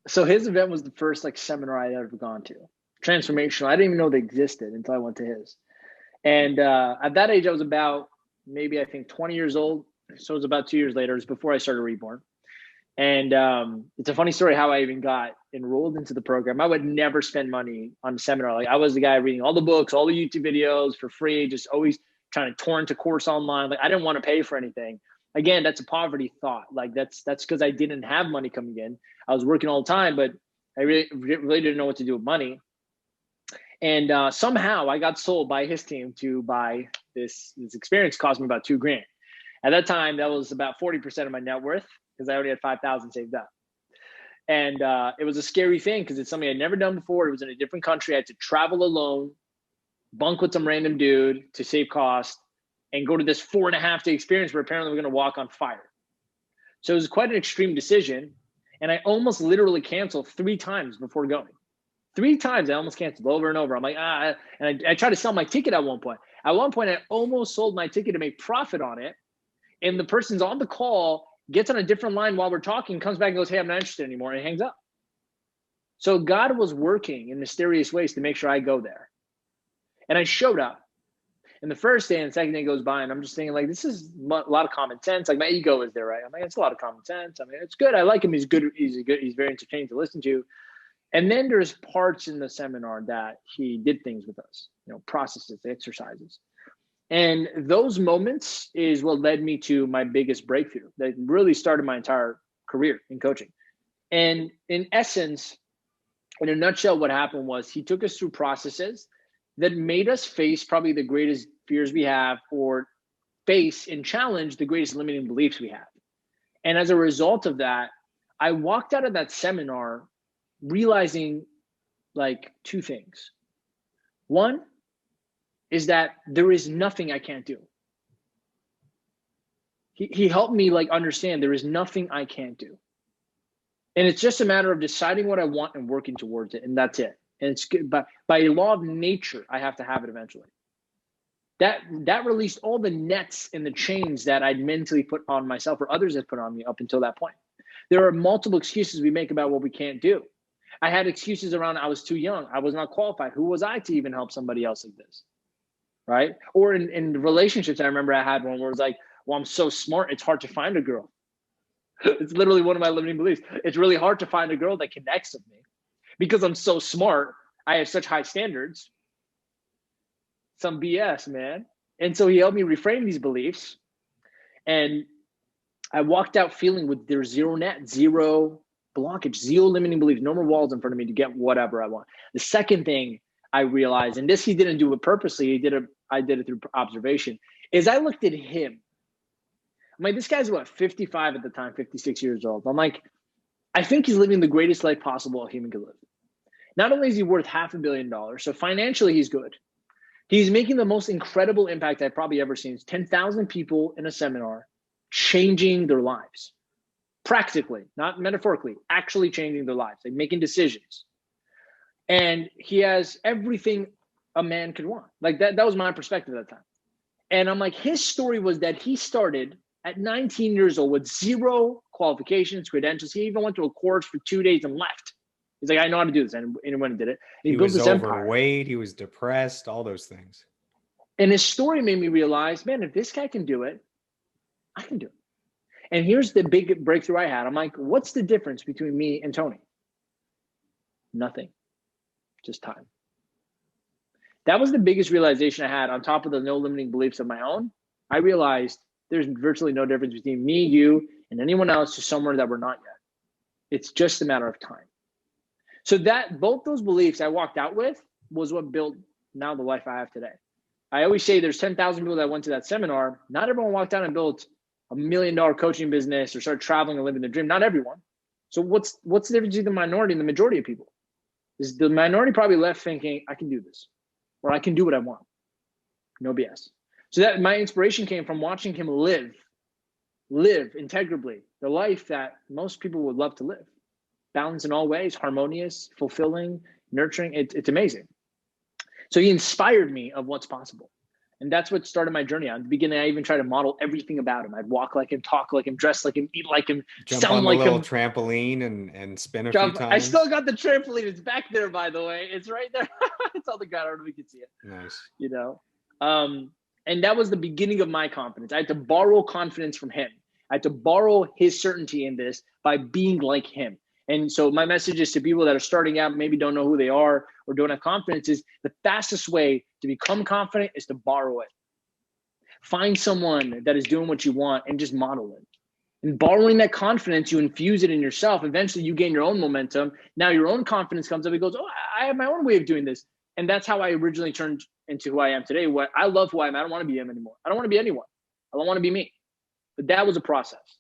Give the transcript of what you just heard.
So his event was the first like seminar I'd ever gone to. Transformational. I didn't even know they existed until I went to his. And at that age, I was about maybe I think 20 years old. So it was about 2 years later. It was before I started Reborn. And it's a funny story how I even got enrolled into the program. I would never spend money on a seminar. Like I was the guy reading all the books, all the YouTube videos for free, just always trying to torrent a course online. Like I didn't want to pay for anything. Again, that's a poverty thought. Like that's because I didn't have money coming in. I was working all the time, but I really didn't know what to do with money. And somehow I got sold by his team to buy this experience. Cost me about $2,000. At that time, that was about 40% of my net worth because I already had 5,000 saved up. And it was a scary thing because it's something I'd never done before. It was in a different country. I had to travel alone, bunk with some random dude to save cost, and go to this 4.5-day experience where apparently we're going to walk on fire. So it was quite an extreme decision. And I almost literally canceled 3 times before going. 3 times I almost canceled over and over. I'm like, and I tried to sell my ticket at one point. At one point, I almost sold my ticket to make profit on it. And the person's on the call, gets on a different line while we're talking, comes back and goes, hey, I'm not interested anymore, and hangs up. So God was working in mysterious ways to make sure I go there. And I showed up. And the first day and the second day goes by, and I'm just thinking, like, this is a lot of common sense. Like, my ego is there, right? I'm like, it's a lot of common sense. I mean, it's good. I like him. He's good. He's very entertaining to listen to. And then there's parts in the seminar that he did things with us, processes, exercises. And those moments is what led me to my biggest breakthrough that really started my entire career in coaching. And in essence, in a nutshell, what happened was he took us through processes that made us face probably the greatest fears we have, or face and challenge the greatest limiting beliefs we have. And as a result of that, I walked out of that seminar realizing like 2 things. One is that there is nothing I can't do. He helped me like understand there is nothing I can't do. And it's just a matter of deciding what I want and working towards it. And that's it. And it's good. But by law of nature, I have to have it eventually. That released all the nets and the chains that I'd mentally put on myself or others had put on me up until that point. There are multiple excuses we make about what we can't do. I had excuses around I was too young. I was not qualified. Who was I to even help somebody else like this? Right? Or in relationships, I remember I had one where it was like, well, I'm so smart, it's hard to find a girl. It's literally one of my limiting beliefs. It's really hard to find a girl that connects with me because I'm so smart. I have such high standards. Some BS, man. And so he helped me reframe these beliefs. And I walked out feeling with there's zero net, zero blockage, zero limiting beliefs, no more walls in front of me to get whatever I want. The second thing I realized, and this he didn't do it purposely, I did it through observation, is I looked at him. I'm like, this guy's what, 55 at the time, 56 years old. I'm like, I think he's living the greatest life possible a human could live. Not only is he worth $500 million, so financially he's good. He's making the most incredible impact I've probably ever seen. It's 10,000 people in a seminar changing their lives. Practically, not metaphorically, actually changing their lives, like making decisions. And he has everything a man could want. Like that was my perspective at that time. And I'm like, his story was that he started at 19 years old with zero qualifications, credentials. He even went to a course for 2 days and left. He's like, I know how to do this. And anyone did it. And he built was this overweight. empire. He was depressed, all those things. And his story made me realize, man, if this guy can do it, I can do it. And here's the big breakthrough I had. I'm like, what's the difference between me and Tony? Nothing. Just time. That was the biggest realization I had on top of the no limiting beliefs of my own. I realized there's virtually no difference between me, you, and anyone else to somewhere that we're not yet. It's just a matter of time. So that both those beliefs I walked out with was what built now the life I have today. I always say there's 10,000 people that went to that seminar. Not everyone walked out and built $1 million coaching business or started traveling and living the dream. Not everyone. So what's the difference between the minority and the majority of people? Is the minority probably left thinking, I can do this, or I can do what I want. No BS. So that my inspiration came from watching him live integrably, the life that most people would love to live. Balanced in all ways, harmonious, fulfilling, nurturing. It's amazing. So he inspired me of what's possible. And that's what started my journey. At the beginning, I even tried to model everything about him. I'd walk like him, talk like him, dress like him, eat like him, Jump sound on the like little him. trampoline and spin a few I still times. got the trampoline. It's back there, by the way. It's right there. It's on the ground. I don't know if you can see it. Nice. You know, and that was the beginning of my confidence. I had to borrow confidence from him. I had to borrow his certainty in this by being like him. And so my message is to people that are starting out, maybe don't know who they are or don't have confidence, is the fastest way to become confident is to borrow it. Find someone that is doing what you want and just model it. And borrowing that confidence, you infuse it in yourself. Eventually you gain your own momentum. Now your own confidence comes up and goes, oh, I have my own way of doing this. And that's how I originally turned into who I am today. What I love who I am. I don't want to be him anymore. I don't want to be anyone. I don't want to be me. But that was a process.